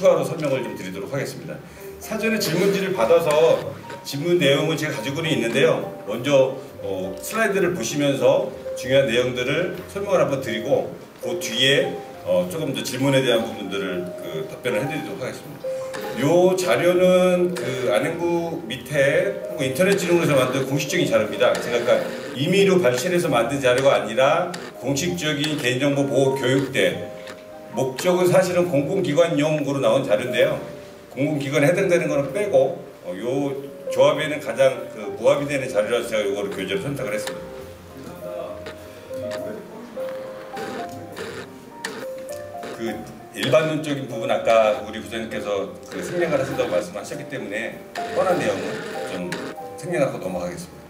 추가로 설명을 좀 드리도록 하겠습니다. 사전에 질문지를 받아서 질문 내용을 제가 가지고는 있는데요. 먼저 슬라이드를 보시면서 중요한 내용들을 설명을 한번 드리고 그 뒤에 조금 더 질문에 대한 부분들을 답변을 해드리도록 하겠습니다. 이 자료는 안행부 밑에 인터넷진흥원에서 만든 공식적인 자료입니다. 제가 임의로 발췌해서 만든 자료가 아니라 공식적인 개인정보 보호 교육대, 목적은 사실은 공공기관용으로 나온 자료인데요. 공공기관에 해당되는 거는 빼고 이 조합에는 가장 부합이 되는 자료라서 제가 이거를 교재로 선택을 했습니다. 일반론적인 부분 아까 우리 부장님께서 생략을 하신다고 말씀하셨기 때문에 뻔한 내용은 좀 생략하고 넘어가겠습니다.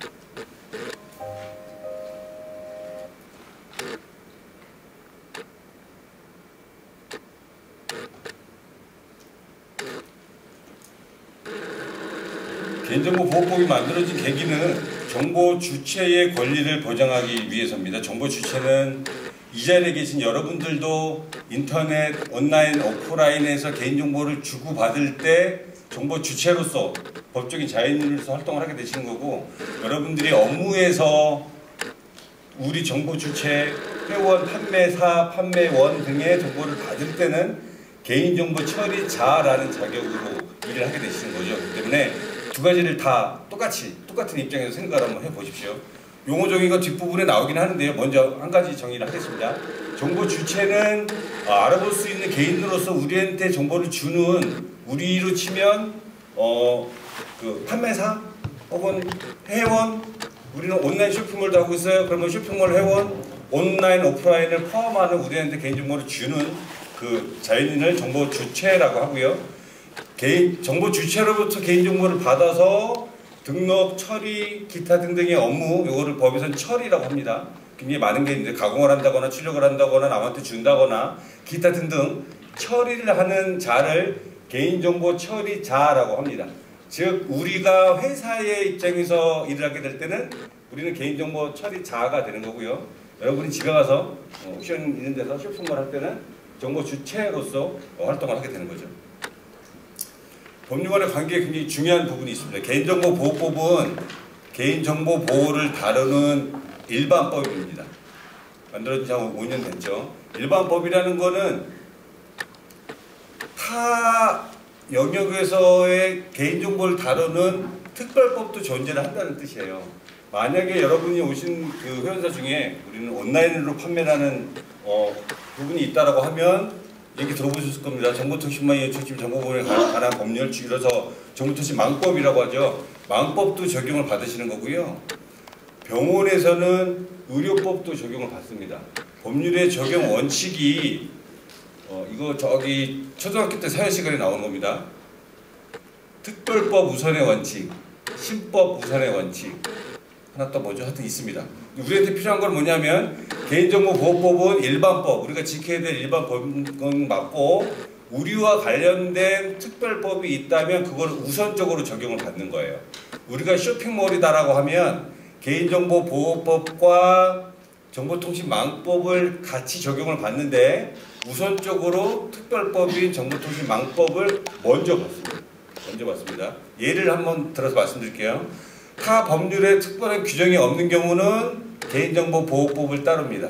개인정보보호법이 만들어진 계기는 정보 주체의 권리를 보장하기 위해서입니다. 정보 주체는 이 자리에 계신 여러분들도 인터넷, 온라인, 오프라인에서 개인정보를 주고받을 때 정보 주체로서 법적인 자연인으로서 활동을 하게 되시는 거고, 여러분들이 업무에서 우리 정보 주체, 회원, 판매사, 판매원 등의 정보를 받을 때는 개인정보 처리자라는 자격으로 일을 하게 되시는 거죠. 그렇기 때문에 두 가지를 다 똑같은 입장에서 생각을 한번 해보십시오. 용어 정의가 뒷부분에 나오긴 하는데요. 먼저 한 가지 정의를 하겠습니다. 정보 주체는 알아볼 수 있는 개인으로서 우리한테 정보를 주는, 우리로 치면 판매사 혹은 회원, 우리는 온라인 쇼핑몰도 하고 있어요. 그러면 쇼핑몰 회원, 온라인 오프라인을 포함하는 우리한테 개인정보를 주는 자연인을 정보 주체라고 하고요. 정보 주체로부터 개인정보를 받아서 등록, 처리, 기타 등등의 업무, 요거를 법에서는 처리라고 합니다. 굉장히 많은 게 있는데 가공을 한다거나 출력을 한다거나 남한테 준다거나 기타 등등 처리를 하는 자를 개인정보 처리자라고 합니다. 즉 우리가 회사의 입장에서 일을 하게 될 때는 우리는 개인정보 처리자가 되는 거고요. 여러분이 집에 가서 옥션 있는 데서 쇼핑몰 할 때는 정보 주체로서 활동을 하게 되는 거죠. 법률과의 관계에 굉장히 중요한 부분이 있습니다. 개인정보보호법은 개인정보 보호를 다루는 일반법입니다. 만들어진 지 한 5년 됐죠. 일반법이라는 거는 타 영역에서의 개인정보를 다루는 특별법도 존재를 한다는 뜻이에요. 만약에 여러분이 오신 회원사 중에 우리는 온라인으로 판매하는 부분이 있다라고 하면 얘기 들어보셨을 겁니다. 정보통신망의 중심 정보보호에 관한 법률, 줄여서 정보통신망법이라고 하죠. 망법도 적용을 받으시는 거고요. 병원에서는 의료법도 적용을 받습니다. 법률의 적용 원칙이 이거 초등학교 때 사회시간에 나오는 겁니다. 특별법 우선의 원칙, 신법 우선의 원칙, 하나 또 뭐죠? 하여튼 있습니다. 우리한테 필요한 건 뭐냐면 개인정보보호법은 일반법, 우리가 지켜야 될 일반법은 맞고 우리와 관련된 특별법이 있다면 그걸 우선적으로 적용을 받는 거예요. 우리가 쇼핑몰이다라고 하면 개인정보보호법과 정보통신망법을 같이 적용을 받는데 우선적으로 특별법인 정보통신망법을 먼저 받습니다. 예를 한번 들어서 말씀드릴게요. 타 법률에 특별한 규정이 없는 경우는 개인정보보호법을 따릅니다.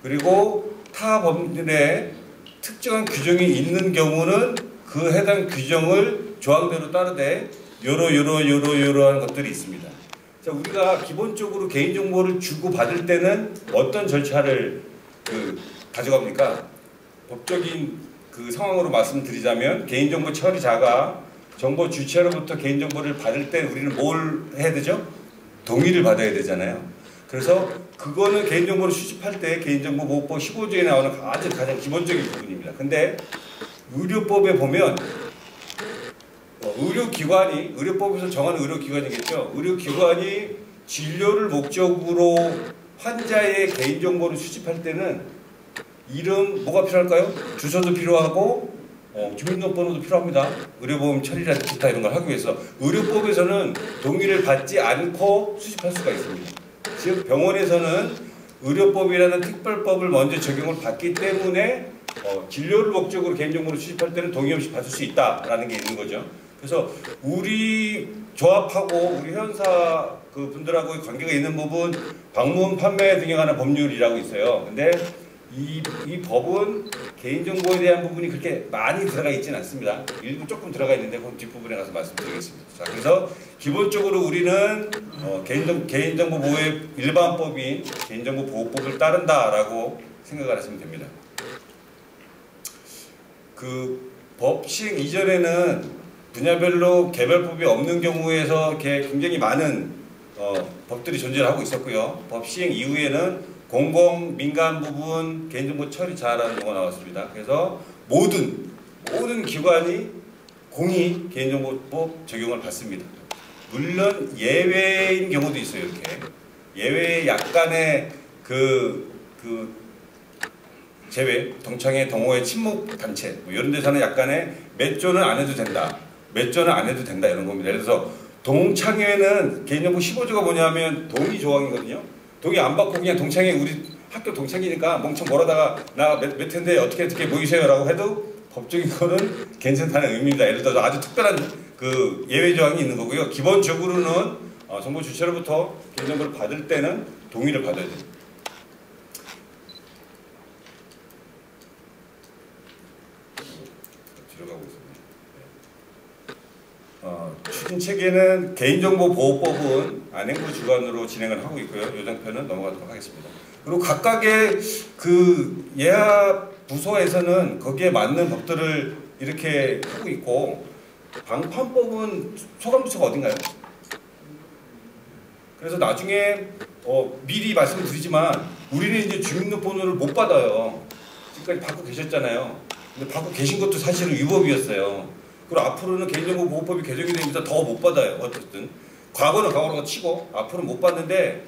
그리고 타 법률에 특정한 규정이 있는 경우는 그 해당 규정을 조항대로 따르되 요러한 것들이 있습니다. 자, 우리가 기본적으로 개인정보를 주고받을 때는 어떤 절차를 가져갑니까? 법적인 상황으로 말씀드리자면 개인정보 처리자가 정보 주체로부터 개인정보를 받을 때 우리는 뭘 해야 되죠? 동의를 받아야 되잖아요. 그래서 그거는 개인정보를 수집할 때 개인정보보호법 15조에 나오는 가장 기본적인 부분입니다. 근데 의료법에 보면 의료법에서 정하는 의료기관이겠죠. 의료기관이 진료를 목적으로 환자의 개인정보를 수집할 때는 이름 뭐가 필요할까요? 주소도 필요하고 주민등록번호도 필요합니다. 의료보험 처리라든지 기타 이런 걸 하기 위해서 의료법에서는 동의를 받지 않고 수집할 수가 있습니다. 즉 병원에서는 의료법이라는 특별법을 먼저 적용을 받기 때문에 진료를 목적으로 개인정보를 수집할 때는 동의 없이 받을 수 있다라는 게 있는 거죠. 그래서 우리 조합하고 우리 회원사 그 분들하고의 관계가 있는 부분 방문 판매 등에 관한 법률이라고 있어요. 근데 이 법은 개인정보에 대한 부분이 그렇게 많이 들어가 있지는 않습니다. 일부 조금 들어가 있는데 그 뒷부분에 가서 말씀드리겠습니다. 자, 그래서 기본적으로 우리는 개인정보 보호의 일반법인 개인정보보호법을 따른다라고 생각을 하시면 됩니다. 그 법 시행 이전에는 분야별로 개별법이 없는 경우에서 굉장히 많은 법들이 존재하고 있었고요. 법 시행 이후에는 공공, 민간 부분, 개인정보 처리자라는 용어가 나왔습니다. 그래서 모든 기관이 공히 개인정보법 적용을 받습니다. 물론 예외인 경우도 있어요. 이렇게 예외에 약간의 제외, 동창회, 동호회, 친목 단체 뭐 이런 데서는 약간의 몇 조는 안 해도 된다, 몇 조는 안 해도 된다 이런 겁니다. 예를 들어서 동창회는 개인정보 15조가 뭐냐면 동의 조항이거든요. 동의 안 받고 그냥 동창회 우리 학교 동창이니까 멍청 몰아다가 나 몇 회인데 어떻게 모이세요라고 해도 법적인 거는 괜찮다는 의미입니다. 예를 들어서 아주 특별한 그 예외 조항이 있는 거고요. 기본적으로는 정보 주체로부터 개인정보를 받을 때는 동의를 받아야 됩니다. 들어가고 있습니다. 추진 체계는 개인정보보호법은 안행부 주관으로 진행을 하고 있고요. 요정편은 넘어가도록 하겠습니다. 그리고 각각의 그 예하 부서에서는 거기에 맞는 법들을 이렇게 하고 있고, 방판법은 소관부처가 어딘가요? 그래서 나중에 미리 말씀을 드리지만 우리는 이제 주민등록번호를 못 받아요. 지금까지 받고 계셨잖아요. 근데 받고 계신 것도 사실은 위법이었어요. 그리고 앞으로는 개인정보보호법이 개정이 되면서 더 못 받아요. 어쨌든 과거는 과거로 치고 앞으로는 못 받는데,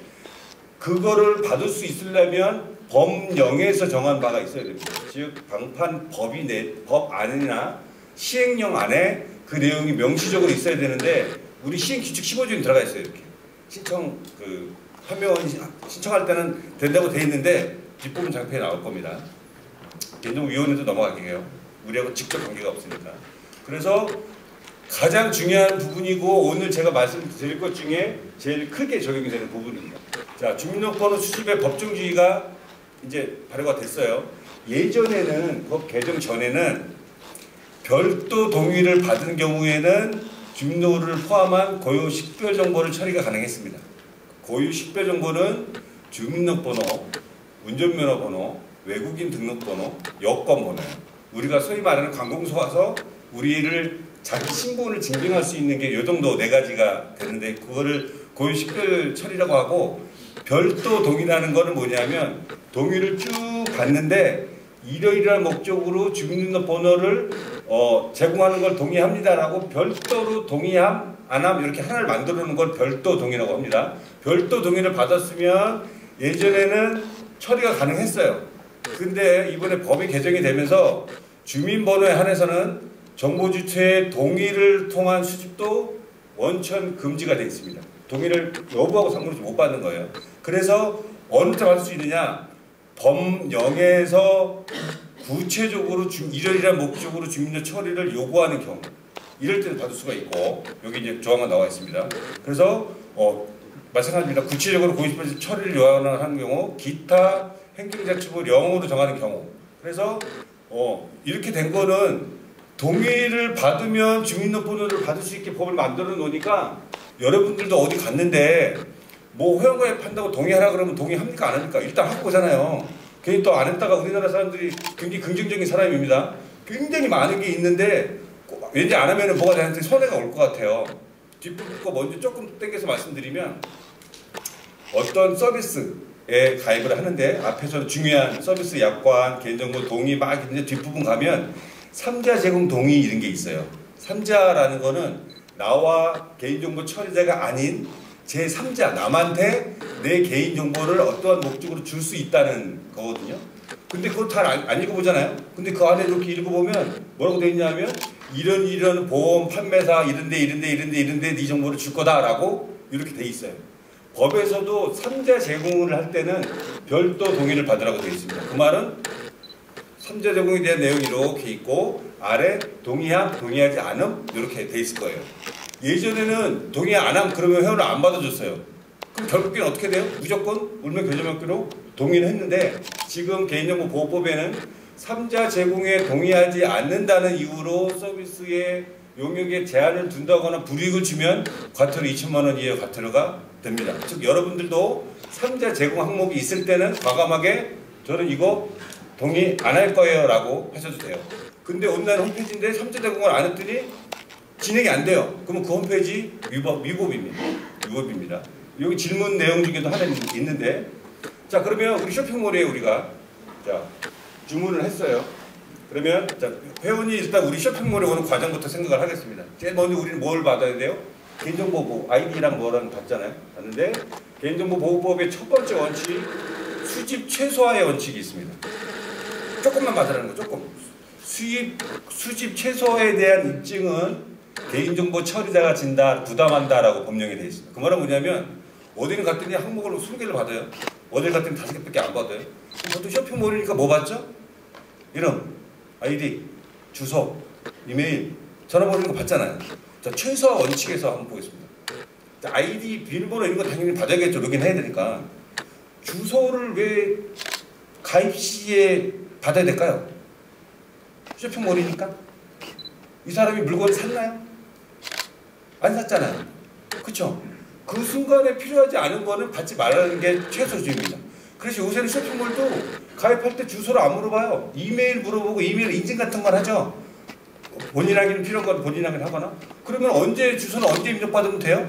그거를 받을 수 있으려면 법령에서 정한 바가 있어야 됩니다. 즉 법 안이나 시행령 안에 그 내용이 명시적으로 있어야 되는데, 우리 시행규칙 15조에 들어가 있어요. 이렇게 판매원 신청할 때는 된다고 돼 있는데 뒷부분 장표에 나올 겁니다. 개인정보위원회도 넘어갈게요. 우리하고 직접 관계가 없으니까. 그래서 가장 중요한 부분이고 오늘 제가 말씀드릴 것 중에 제일 크게 적용이 되는 부분입니다. 자, 주민등록번호 수집의 법정주의가 이제 발효가 됐어요. 예전에는 법 개정 전에는 별도 동의를 받은 경우에는 주민등록을 포함한 고유 식별정보를 처리가 가능했습니다. 고유 식별정보는 주민등록번호, 운전면허번호, 외국인 등록번호, 여권번호예요. 우리가 소위 말하는 관공서 와서 우리를 자기 신분을 증빙할 수 있는 게 요 정도 4가지가 되는데, 그거를 고유 식별 처리라고 하고, 별도 동의라는 거는 뭐냐면 동의를 쭉 받는데 이러이러한 목적으로 주민등록번호를 제공하는 걸 동의합니다라고 별도로 동의함, 안함 이렇게 하나를 만들어 놓은 걸 별도 동의라고 합니다. 별도 동의를 받았으면 예전에는 처리가 가능했어요. 근데 이번에 법이 개정이 되면서 주민번호에 한해서는 정보주체의 동의를 통한 수집도 원천 금지가 되어 있습니다. 동의를 여부하고 상관없이 못 받는 거예요. 그래서 어느 때 받을 수 있느냐? 법령에서 구체적으로 이러이러한 목적으로 주민등록 처리를 요구하는 경우, 이럴 때는 받을 수가 있고, 여기 이제 조항가 나와 있습니다. 그래서 마찬가지입니다. 구체적으로 고유식별 처리를 요구하는 경우, 기타 행정자치부령으로 정하는 경우. 그래서 이렇게 된 거는 동의를 받으면 주민등록번호를 받을 수 있게 법을 만들어 놓으니까, 여러분들도 어디 갔는데 뭐 회원가입한다고 동의하라 그러면 동의합니까 안 합니까? 일단 하고 오잖아요. 괜히 또 안 했다가 우리나라 사람들이 굉장히 긍정적인 사람입니다. 굉장히 많은 게 있는데 왠지 안 하면 뭐가 저한테 손해가 올 것 같아요. 뒷부분 거 먼저 조금 땡겨서 말씀드리면, 어떤 서비스에 가입을 하는데 앞에서는 중요한 서비스 약관, 개인정보 동의 막 있는데 뒷부분 가면 3자 제공 동의 이런 게 있어요. 3자라는 거는 나와 개인정보 처리자가 아닌 제3자, 남한테 내 개인정보를 어떠한 목적으로 줄 수 있다는 거거든요. 근데 그거 잘 안 읽어보잖아요. 근데 그 안에 이렇게 읽어보면 뭐라고 되어 있냐면, 이런 보험 판매사 이런데 네 정보를 줄 거다라고 이렇게 돼 있어요. 법에서도 3자 제공을 할 때는 별도 동의를 받으라고 되어 있습니다. 그 말은 3자 제공에 대한 내용이 이렇게 있고 아래 동의함, 동의하지 않음 이렇게 돼 있을 거예요. 예전에는 동의 안 함 그러면 회원을 안 받아줬어요. 그럼 결국엔 어떻게 돼요? 무조건 울며 겨자 먹기로 동의를 했는데 지금 개인정보보호법에는 3자 제공에 동의하지 않는다는 이유로 서비스의 용역에 제한을 둔다거나 불이익을 주면 과태료 2천만 원 이하의 과태료가 됩니다. 즉 여러분들도 3자 제공 항목이 있을 때는 과감하게 저는 이거 동의 안 할 거예요 라고 하셔도 돼요. 근데 온라인 홈페이지인데 3자 제공을 안 했더니 진행이 안 돼요. 그러면 그 홈페이지 위법입니다. 여기 질문 내용 중에도 하나 있는데 자 그러면 우리 쇼핑몰에 우리가 자 주문을 했어요. 그러면 자 회원이 일단 우리 쇼핑몰에 오는 과정부터 생각을 하겠습니다. 제일 먼저 우리는 뭘 받아야 돼요? 개인정보 아이디랑 뭐랑 받잖아요. 받는데 개인정보보호법의 첫 번째 원칙 수집 최소화의 원칙이 있습니다. 조금만 받으라는 거 조금. 수집 최소화에 대한 입증은 개인정보 처리자가 진다, 부담한다라고 법령에 되어 있습니다. 그 말은 뭐냐면 어디는 갔더니 항목을 20개를 받아요. 어딜 갔더니 5개밖에 안 받아요. 보통 쇼핑몰이니까 뭐 받죠? 이름, 아이디, 주소, 이메일, 전화번호 이런 거 받잖아요. 자, 최소화 원칙에서 한번 보겠습니다. 자, 아이디, 비밀번호 이런 거 당연히 받아야겠죠. 로그인 해야 되니까. 주소를 왜 가입 시에 받아야 될까요? 쇼핑몰이니까? 이 사람이 물건을 샀나요? 안 샀잖아요. 그쵸? 그 순간에 필요하지 않은 거는 받지 말라는 게 최소주의입니다. 그래서 요새는 쇼핑몰도 가입할 때 주소를 안 물어봐요. 이메일 물어보고 이메일 인증 같은 걸 하죠. 본인 확인 필요한 건 본인 확인 하거나. 그러면 언제 주소는 언제 입력받으면 돼요?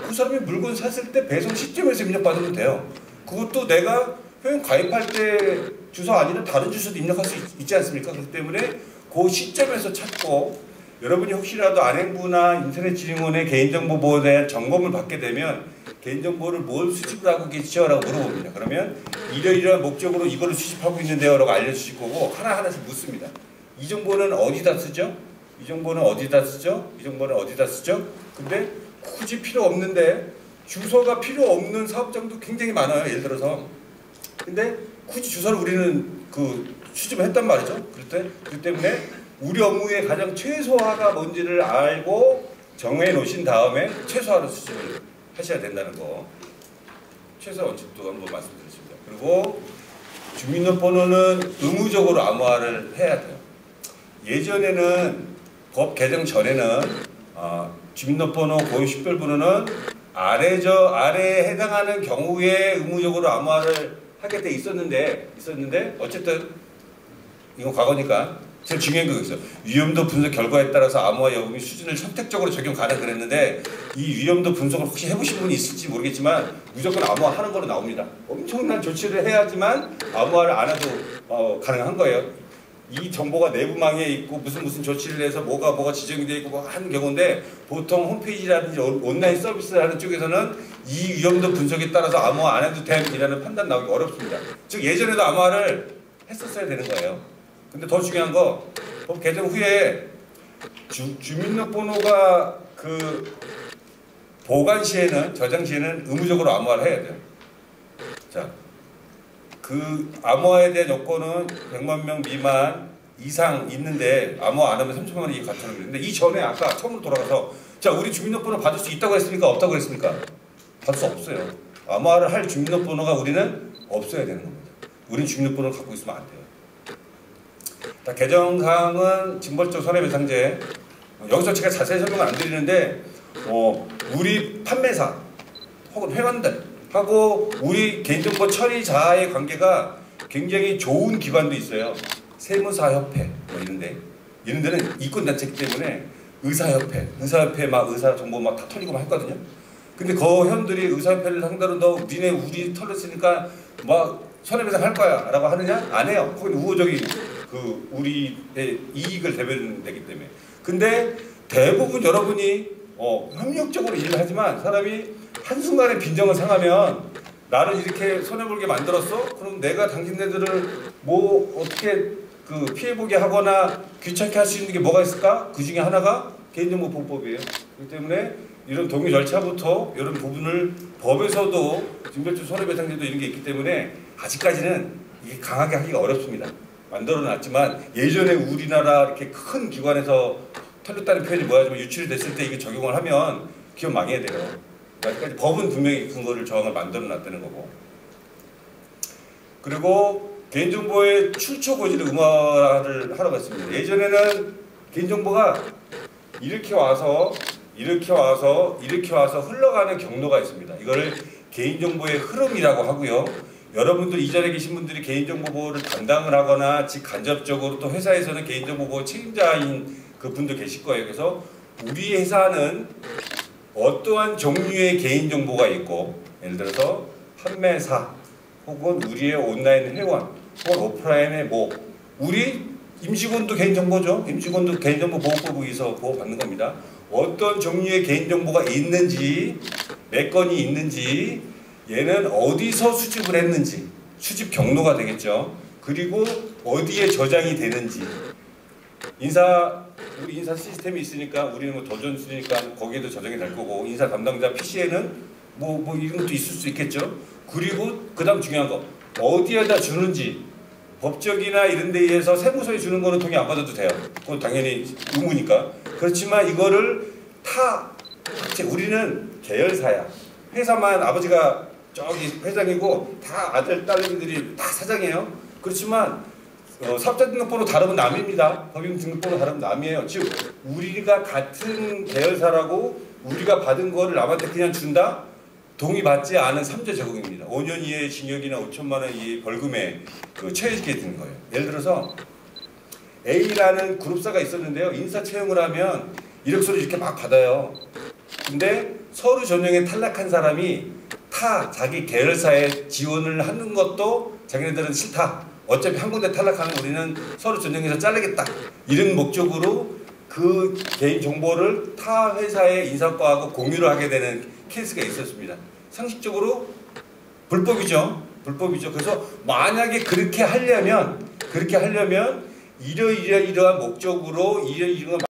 그 사람이 물건 샀을 때 배송 시점에서 입력받으면 돼요. 그것도 내가 회원 가입할 때 주소 아니라 다른 주소도 입력할 수 있지 않습니까? 그렇기 때문에 그 시점에서 찾고 여러분이 혹시라도 안행부나 인터넷진흥원의 개인정보 보호에 대한 점검을 받게 되면 개인정보를 뭘 수집을 하고 계시죠? 라고 물어봅니다. 그러면 이러이러한 목적으로 이거를 수집하고 있는데요 라고 알려주실 거고 하나하나씩 묻습니다. 이 정보는 어디다 쓰죠? 이 정보는 어디다 쓰죠? 이 정보는 어디다 쓰죠? 근데 굳이 필요 없는데 주소가 필요 없는 사업장도 굉장히 많아요. 예를 들어서 근데 굳이 주소를 우리는 수집을 했단 말이죠. 그렇기 때문에 우리 업무의 가장 최소화가 뭔지를 알고 정해 놓으신 다음에 최소화로 수집을 하셔야 된다는 거. 최소화 원칙도 한번 말씀드렸습니다. 그리고 주민등록번호는 의무적으로 암호화를 해야 돼요. 예전에는 법 개정 전에는 주민등록번호, 고유식별번호는 아래에 해당하는 경우에 의무적으로 암호화를 하게 돼 있었는데 어쨌든 이건 과거니까 제일 중요한 거 있어요. 위험도 분석 결과에 따라서 암호화 여부의 수준을 선택적으로 적용 가능 그랬는데 이 위험도 분석을 혹시 해보신 분이 있을지 모르겠지만 무조건 암호화하는 거로 나옵니다. 엄청난 조치를 해야지만 암호화를 안 해도 가능한 거예요. 이 정보가 내부망에 있고 무슨 조치를 해서 뭐가 지정이 되어 있고 하는 경우인데 보통 홈페이지라든지 온라인 서비스를 하는 쪽에서는 이 위험도 분석에 따라서 암호화 안 해도 됨이라는 판단 나오기 어렵습니다. 즉 예전에도 암호화를 했었어야 되는 거예요. 근데 더 중요한 거 법 개정 후에 주민등록번호가 보관 시에는 저장 시에는 의무적으로 암호화를 해야 돼요. 자. 그 암호화에 대한 요건은 100만 명 미만 이상 있는데 암호화 안 하면 3천만 원이 과태료가 있는데 이 전에 아까 처음으로 돌아가서 자 우리 주민등록번호 받을 수 있다고 했습니까? 없다고 했습니까? 받을 수 없어요. 암호화를 할 주민등록번호가 우리는 없어야 되는 겁니다. 우리는 주민등록번호를 갖고 있으면 안 돼요. 개정사항은 징벌적 손해배상제 여기서 제가 자세히 설명을 안 드리는데 우리 판매사 혹은 회원들 하고 우리 개인정보 처리자의 관계가 굉장히 좋은 기관도 있어요. 세무사협회 이런 데는 이권단체이기 때문에 의사협회 막 의사 정보 막 다 털리고 막 했거든요. 근데 그 회원들이 의사협회를 상대로 너 니네 우리 털렸으니까 막 손해배상 할 거야 라고 하느냐? 안 해요. 거기는 우호적인 우리의 이익을 대변되기 때문에. 근데 대부분 여러분이 협력적으로 일을 하지만 사람이 한순간에 빈정을 상하면 나를 이렇게 손해보게 만들었어? 그럼 내가 당신네들을 뭐 어떻게 피해보게 하거나 귀찮게 할 수 있는 게 뭐가 있을까? 그 중에 하나가 개인정보보호법이에요. 그렇기 때문에 이런 동의 절차부터 이런 부분을 법에서도 징벌적 손해배상제도 이런 게 있기 때문에 아직까지는 이게 강하게 하기가 어렵습니다. 만들어놨지만 예전에 우리나라 이렇게 큰 기관에서 털렸다는 표현이 뭐야지만 유출이 됐을 때 이거 적용을 하면 기업 망해야 돼요. 그러니까 법은 분명히 근거를 저항을 만들어놨다는 거고. 그리고 개인정보의 출처 고지를 의무화를 하러 갔습니다. 예전에는 개인정보가 이렇게 와서 흘러가는 경로가 있습니다. 이거를 개인정보의 흐름이라고 하고요. 여러분들 이 자리에 계신 분들이 개인정보 보호를 담당을 하거나 직간접적으로 또 회사에서는 개인정보 보호 책임자인 그 분도 계실 거예요. 그래서 우리 회사는 어떠한 종류의 개인정보가 있고, 예를 들어서 판매사 혹은 우리의 온라인 회원 혹은 오프라인의 우리 임직원도 개인정보죠. 임직원도 개인정보 보호법에 의해서 보호받는 겁니다. 어떤 종류의 개인정보가 있는지, 몇 건이 있는지, 얘는 어디서 수집을 했는지, 수집 경로가 되겠죠. 그리고 어디에 저장이 되는지. 우리 인사 시스템이 있으니까 우리는 뭐 도전 쓰니까 거기에도 저장이 될 거고, 인사 담당자 PC에는 뭐 이런 것도 있을 수 있겠죠. 그리고 그 다음 중요한 거, 어디에다 주는지. 법적이나 이런 데 의해서 세무서에 주는 거는 동의 안 받아도 돼요. 그건 당연히 의무니까. 그렇지만 이거를 우리는 계열사야. 회사만 아버지가 저기 회장이고 다 아들, 딸들이 다 사장이에요. 그렇지만 사업자 등록번호 다르면 남입니다. 법인 등록번호 다르면 남이에요. 즉 우리가 같은 계열사라고 우리가 받은 거를 남한테 그냥 준다? 동의받지 않은 3자 적용입니다. 5년 이하의 징역이나 5천만 원 이하의 벌금에 처해지게 되는 거예요. 예를 들어서 A라는 그룹사가 있었는데요. 인사 채용을 하면 이력서를 이렇게 막 받아요. 근데 서류 전형에 탈락한 사람이 자기 계열사에 지원을 하는 것도 자기네들은 싫다. 어차피 한 군데 탈락하면 우리는 서류 전형에서 자르겠다. 이런 목적으로 그 개인 정보를 타 회사의 인사과하고 공유를 하게 되는 케이스가 있었습니다. 상식적으로 불법이죠. 그래서 만약에 그렇게 하려면 이러한 목적으로 이런 걸